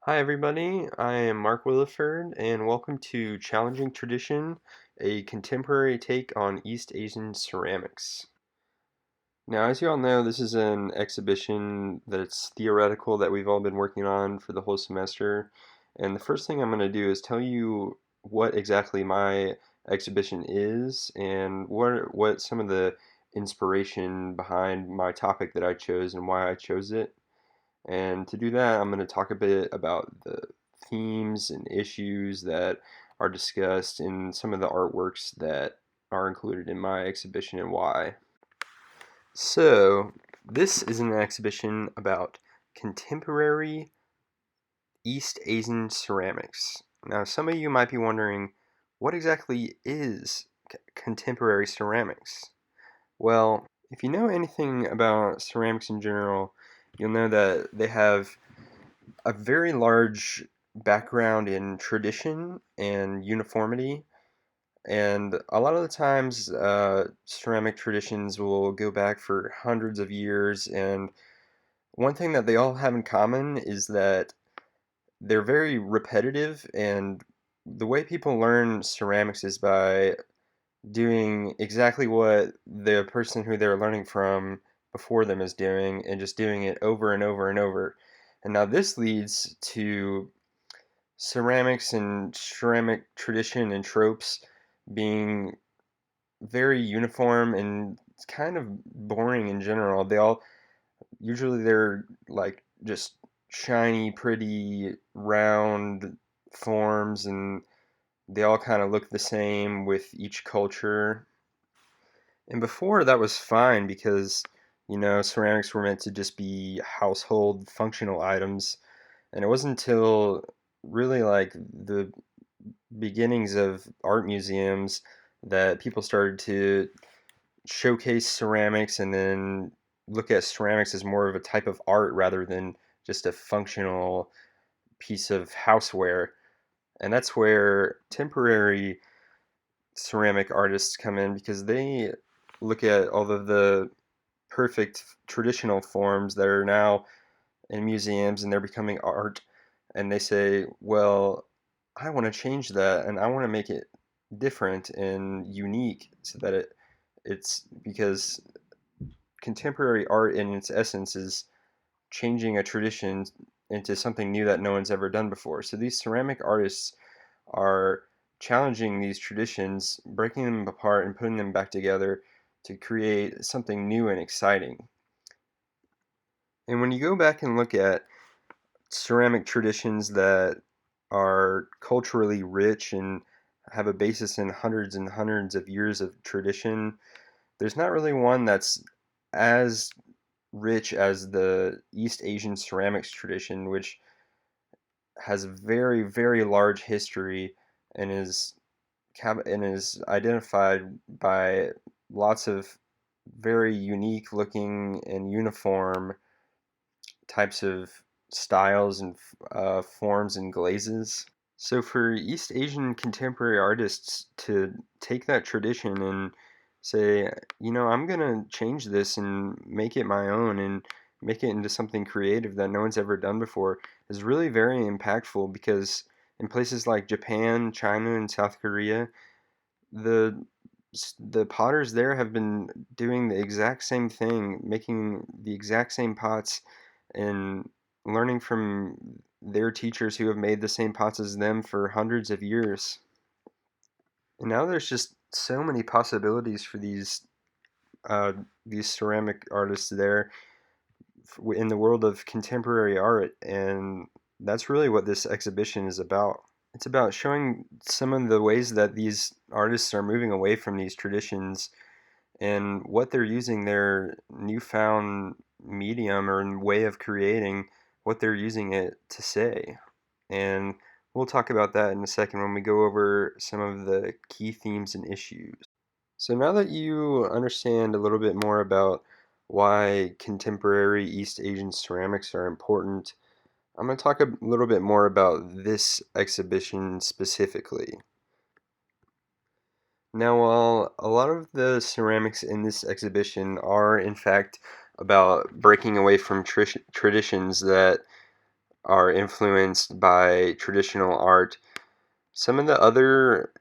Hi, everybody. I am Mark Williford, and welcome to Challenging Tradition, a contemporary take on East Asian ceramics. Now, as you all know, this is an exhibition that's theoretical that we've all been working on for the whole semester. And the first thing I'm going to do is tell you what exactly my exhibition is and what some of the inspiration behind my topic that I chose and why I chose it. And to do that, I'm going to talk a bit about the themes and issues that are discussed in some of the artworks that are included in my exhibition and why. So, this is an exhibition about contemporary East Asian ceramics. Now, some of you might be wondering, what exactly is contemporary ceramics? Well, if you know anything about ceramics in general, you'll know that they have a very large background in tradition and uniformity. And a lot of the times, ceramic traditions will go back for hundreds of years. And one thing that they all have in common is that they're very repetitive. And the way people learn ceramics is by doing exactly what the person who they're learning from before them is doing and just doing it over and over and over. And now this leads to ceramics and ceramic tradition and tropes being very uniform and kind of boring in general. They're like just shiny, pretty, round forms, and they all kind of look the same with each culture. And before that was fine because, ceramics were meant to just be household functional items. And it wasn't until really like the beginnings of art museums that people started to showcase ceramics and then look at ceramics as more of a type of art rather than just a functional piece of houseware. And that's where temporary ceramic artists come in because they look at all of the perfect traditional forms that are now in museums and they're becoming art, and they say, well, I want to change that and I want to make it different and unique so that it's because contemporary art in its essence is changing a tradition into something new that no one's ever done before. So these ceramic artists are challenging these traditions, breaking them apart and putting them back together to create something new and exciting. And when you go back and look at ceramic traditions that are culturally rich and have a basis in hundreds and hundreds of years of tradition, there's not really one that's as rich as the East Asian ceramics tradition, which has a very, very large history and is identified by lots of very unique looking and uniform types of styles and forms and glazes. So for East Asian contemporary artists to take that tradition and say, I'm gonna change this and make it my own and make it into something creative that no one's ever done before is really very impactful because in places like Japan, China, and South Korea, the the potters there have been doing the exact same thing, making the exact same pots and learning from their teachers who have made the same pots as them for hundreds of years. And now there's just so many possibilities for these ceramic artists there in the world of contemporary art, and that's really what this exhibition is about. It's about showing some of the ways that these artists are moving away from these traditions and what they're using their newfound medium or way of creating, what they're using it to say. And we'll talk about that in a second when we go over some of the key themes and issues. So now that you understand a little bit more about why contemporary East Asian ceramics are important, I'm going to talk a little bit more about this exhibition specifically. Now, while a lot of the ceramics in this exhibition are, in fact, about breaking away from traditions that are influenced by traditional art. Some of the other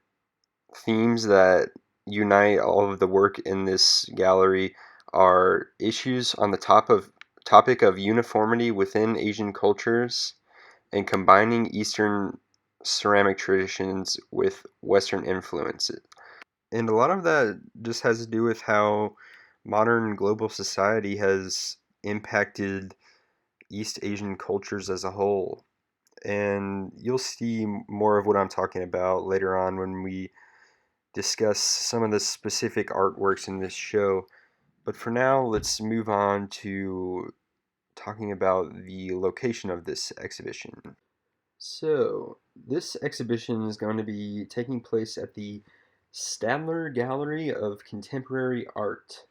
themes that unite all of the work in this gallery are issues on the topic of uniformity within Asian cultures and combining Eastern ceramic traditions with Western influences. And a lot of that just has to do with how modern global society has impacted East Asian cultures as a whole. And you'll see more of what I'm talking about later on when we discuss some of the specific artworks in this show. But for now, let's move on to talking about the location of this exhibition. So, this exhibition is going to be taking place at the Stadler Gallery of Contemporary Art,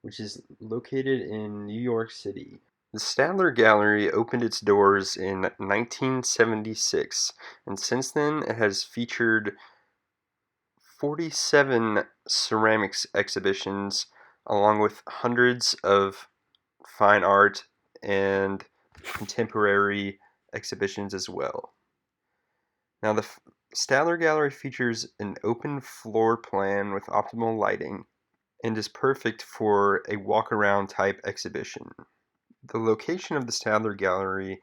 which is located in New York City. The Stadler Gallery opened its doors in 1976, and since then it has featured 47 ceramics exhibitions, along with hundreds of fine art and contemporary exhibitions as well. Now, the Stadler Gallery features an open floor plan with optimal lighting and is perfect for a walk-around type exhibition. The location of the Stadler Gallery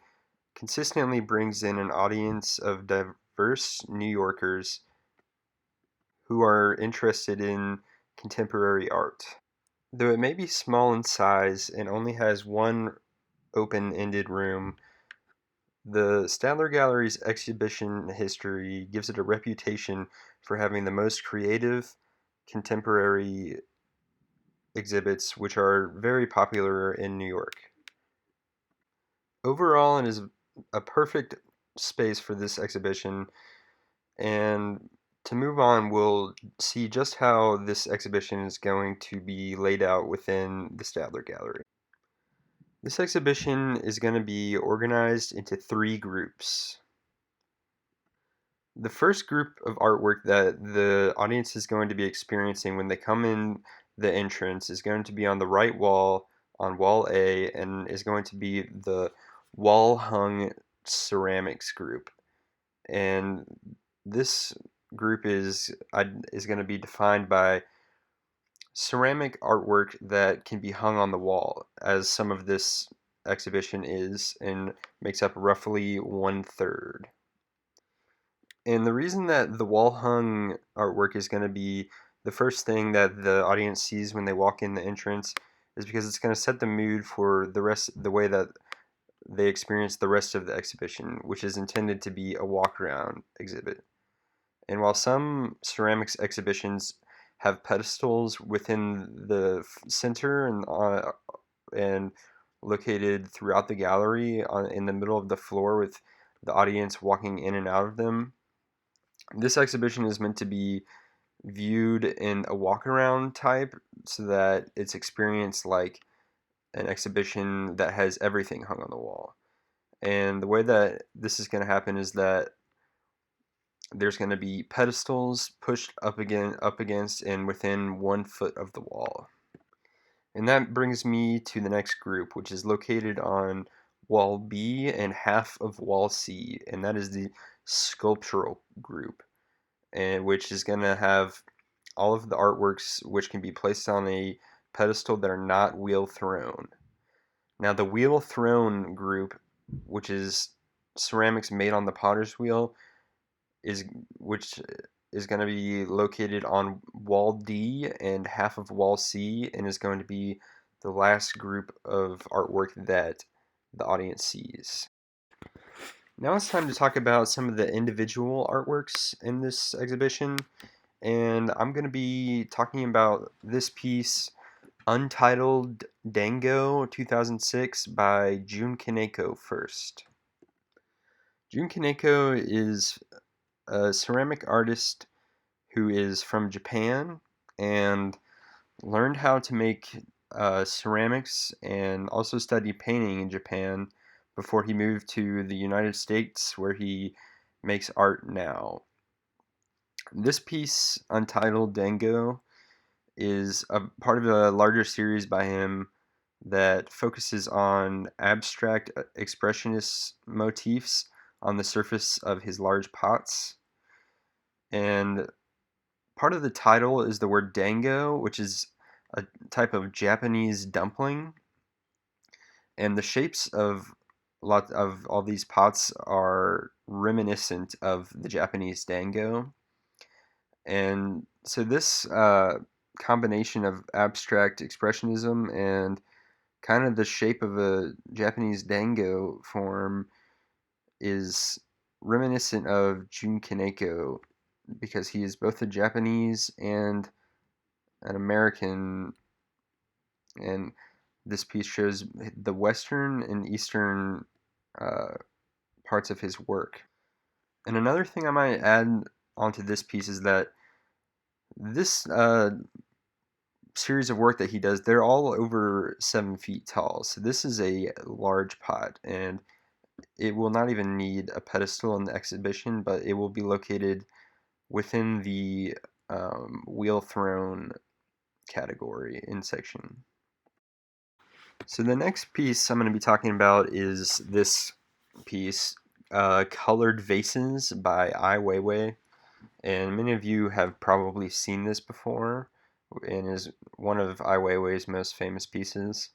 consistently brings in an audience of diverse New Yorkers who are interested in contemporary art. Though it may be small in size and only has one open-ended room, the Stadler Gallery's exhibition history gives it a reputation for having the most creative contemporary exhibits, which are very popular in New York. Overall, it is a perfect space for this exhibition, and to move on, we'll see just how this exhibition is going to be laid out within the Stadler Gallery. This exhibition is going to be organized into three groups. The first group of artwork that the audience is going to be experiencing when they come in the entrance is going to be on the right wall, on wall A, and is going to be the wall hung ceramics group. And this group is going to be defined by ceramic artwork that can be hung on the wall, as some of this exhibition is, and makes up roughly 1/3. And the reason that the wall hung artwork is going to be the first thing that the audience sees when they walk in the entrance is because it's going to set the mood for the way that they experience the rest of the exhibition, which is intended to be a walk around exhibit. And while some ceramics exhibitions have pedestals within the center and located throughout the gallery in the middle of the floor with the audience walking in and out of them, this exhibition is meant to be viewed in a walk around type so that it's experienced like an exhibition that has everything hung on the wall. And the way that this is going to happen is that there's going to be pedestals pushed up against and within 1 foot of the wall. And that brings me to the next group, which is located on wall B and half of wall C, and that is the sculptural group, and which is going to have all of the artworks which can be placed on a pedestal that are not wheel thrown. Now, the wheel thrown group, which is ceramics made on the potter's wheel, is which is going to be located on wall D and half of wall C, and is going to be the last group of artwork that the audience sees. Now it's time to talk about some of the individual artworks in this exhibition, and I'm going to be talking about this piece, Untitled Dango 2006 by Jun Kaneko first. Jun Kaneko is a ceramic artist who is from Japan and learned how to make ceramics and also studied painting in Japan before he moved to the United States, where he makes art now. This piece, Untitled Dango, is a part of a larger series by him that focuses on abstract expressionist motifs on the surface of his large pots. And part of the title is the word dango, which is a type of Japanese dumpling. And the shapes of a lot of all these pots are reminiscent of the Japanese dango. And so this combination of abstract expressionism and kind of the shape of a Japanese dango form is reminiscent of Jun Kaneko because he is both a Japanese and an American, and this piece shows the Western and Eastern uh, parts of his work. And another thing I might add onto this piece is that this series of work that he does, they're all over 7 feet tall. So this is a large pot, and it will not even need a pedestal in the exhibition, but it will be located within the wheel throne category in section. So the next piece I'm going to be talking about is this piece, Colored Vases by Ai Weiwei. And many of you have probably seen this before, and is one of Ai Weiwei's most famous pieces.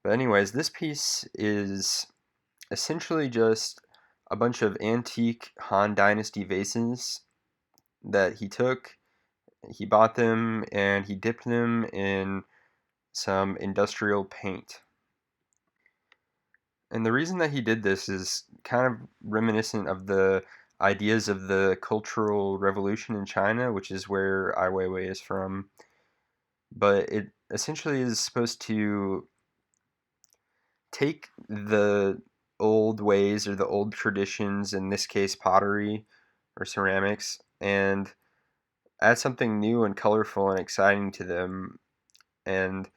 But anyways, this piece is essentially just a bunch of antique Han Dynasty vases that he took. He bought them and he dipped them in some industrial paint. And the reason that he did this is kind of reminiscent of the ideas of the Cultural Revolution in China, which is where Ai Weiwei is from. But it essentially is supposed to take the old ways or the old traditions, in this case pottery or ceramics, and add something new and colorful and exciting to them. And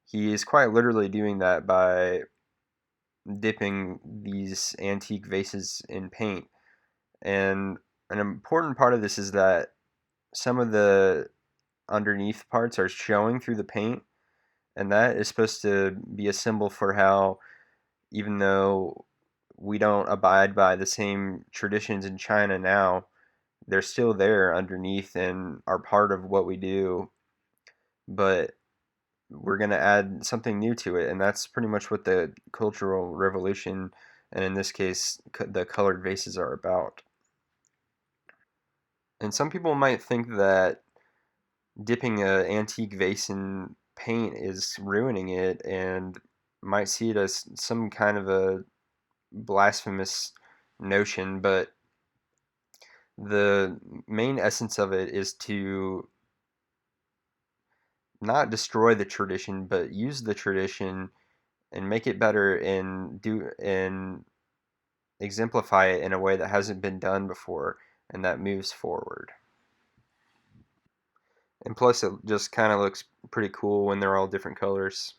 he is quite literally doing that by dipping these antique vases in paint. And an important part of this is that some of the underneath parts are showing through the paint, and that is supposed to be a symbol for how, even though we don't abide by the same traditions in China now, they're still there underneath and are part of what we do, but we're going to add something new to it. And that's pretty much what the Cultural Revolution, and in this case, the colored vases, are about. And some people might think that dipping an antique vase in paint is ruining it and might see it as some kind of a blasphemous notion, but the main essence of it is to not destroy the tradition, but use the tradition and make it better and exemplify it in a way that hasn't been done before and that moves forward. And plus, it just kind of looks pretty cool when they're all different colors.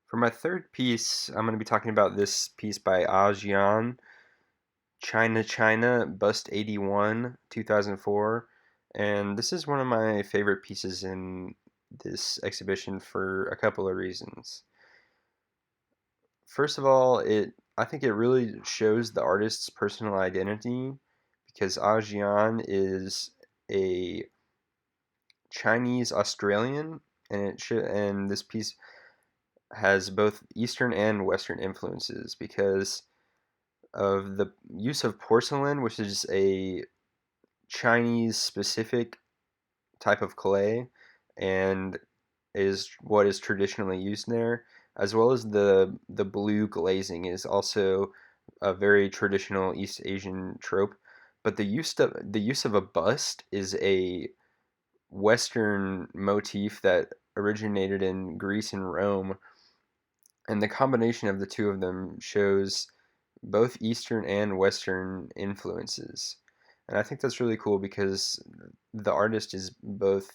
For my third piece, I'm going to be talking about this piece by Ah Jian, China China Bust 81, 2004. And this is one of my favorite pieces in this exhibition for a couple of reasons. First of all, I think it really shows the artist's personal identity because Ah Jian is a Chinese Australian, and this piece has both Eastern and Western influences because of the use of porcelain, which is a Chinese specific type of clay and is what is traditionally used there, as well as the blue glazing is also a very traditional East Asian trope. But the use of a bust is a Western motif that originated in Greece and Rome, and the combination of the two of them shows both Eastern and Western influences. And I think that's really cool because the artist is both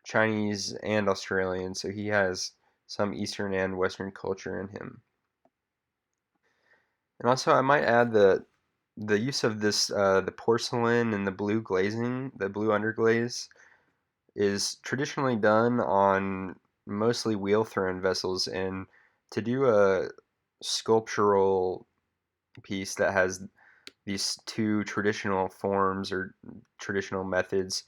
Chinese and Australian, so he has some Eastern and Western culture in him. And also, I might add that the use of this, the porcelain and the blue glazing, the blue underglaze, is traditionally done on mostly wheel-thrown vessels, and to do a sculptural piece that has these two traditional forms or traditional methods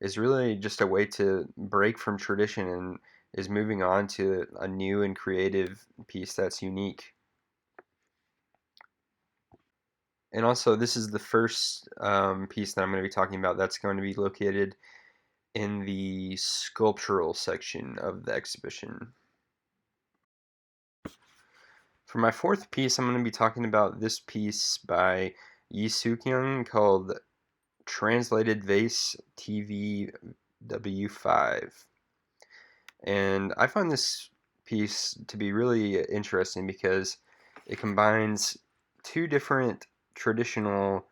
is really just a way to break from tradition and is moving on to a new and creative piece that's unique. And also, this is the first piece that I'm going to be talking about that's going to be located in the sculptural section of the exhibition. For my fourth piece, I'm going to be talking about this piece by Yi Suk-young called Translated Vase TVW5. And I find this piece to be really interesting because it combines two different traditional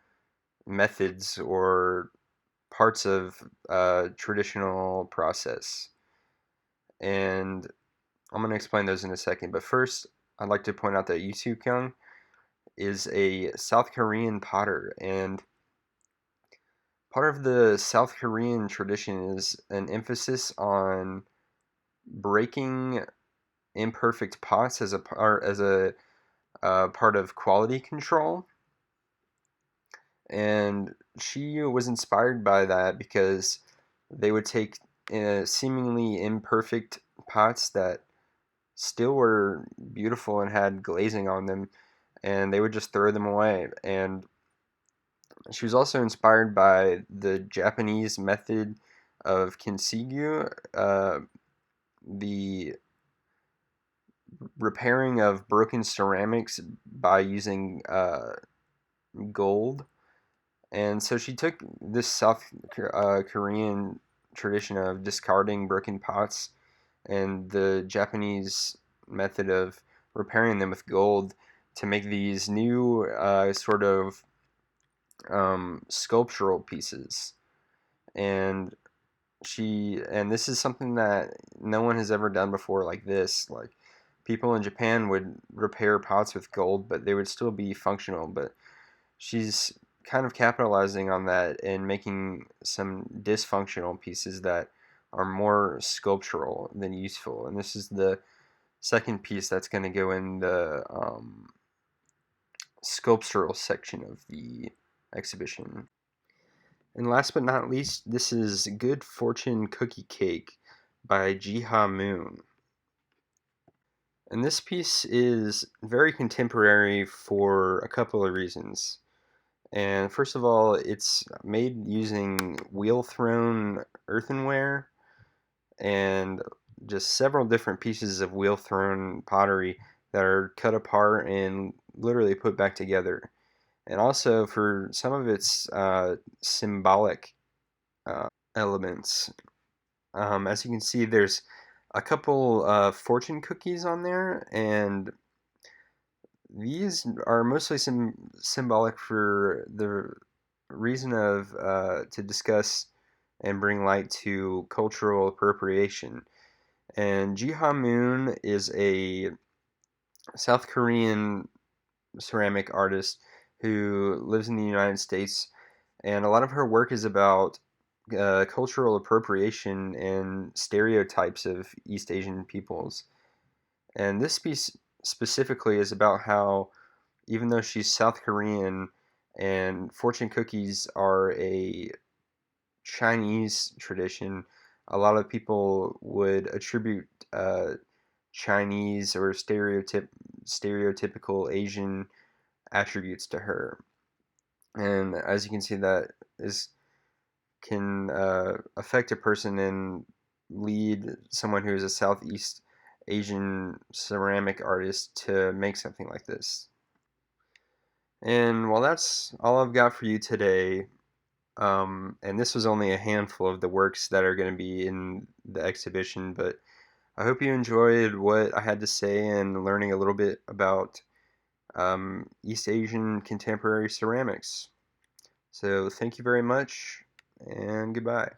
methods or parts of traditional process. And I'm going to explain those in a second. But first, I'd like to point out that Yi Suk-young is a South Korean potter, and part of the South Korean tradition is an emphasis on breaking imperfect pots as a part of quality control. And she was inspired by that because they would take seemingly imperfect pots that still were beautiful and had glazing on them, and they would just throw them away. And she was also inspired by the Japanese method of kintsugi, the repairing of broken ceramics by using gold. And so she took this South Korean tradition of discarding broken pots and the Japanese method of repairing them with gold to make these new sort of sculptural pieces. And this is something that no one has ever done before like this. Like, people in Japan would repair pots with gold, but they would still be functional. But she's kind of capitalizing on that and making some dysfunctional pieces that are more sculptural than useful. And this is the second piece that's going to go in the sculptural section of the exhibition. And last but not least, this is Good Fortune Cookie Cake by Jiha Moon. And this piece is very contemporary for a couple of reasons. And first of all, it's made using wheel-thrown earthenware and just several different pieces of wheel-thrown pottery that are cut apart and literally put back together. And also for some of its symbolic elements. As you can see, there's a couple fortune cookies on there, and these are mostly symbolic for the reason of to discuss and bring light to cultural appropriation. And Jiha Moon is a South Korean ceramic artist who lives in the United States, and a lot of her work is about cultural appropriation and stereotypes of East Asian peoples. And this piece specifically is about how, even though she's South Korean and fortune cookies are a Chinese tradition, a lot of people would attribute Chinese or stereotypical Asian attributes to her. And as you can see, that is can affect a person and lead someone who is a Southeast Asian ceramic artist to make something like this. And well, that's all I've got for you today. And this was only a handful of the works that are going to be in the exhibition, but I hope you enjoyed what I had to say and learning a little bit about East Asian contemporary ceramics. So thank you very much, and goodbye.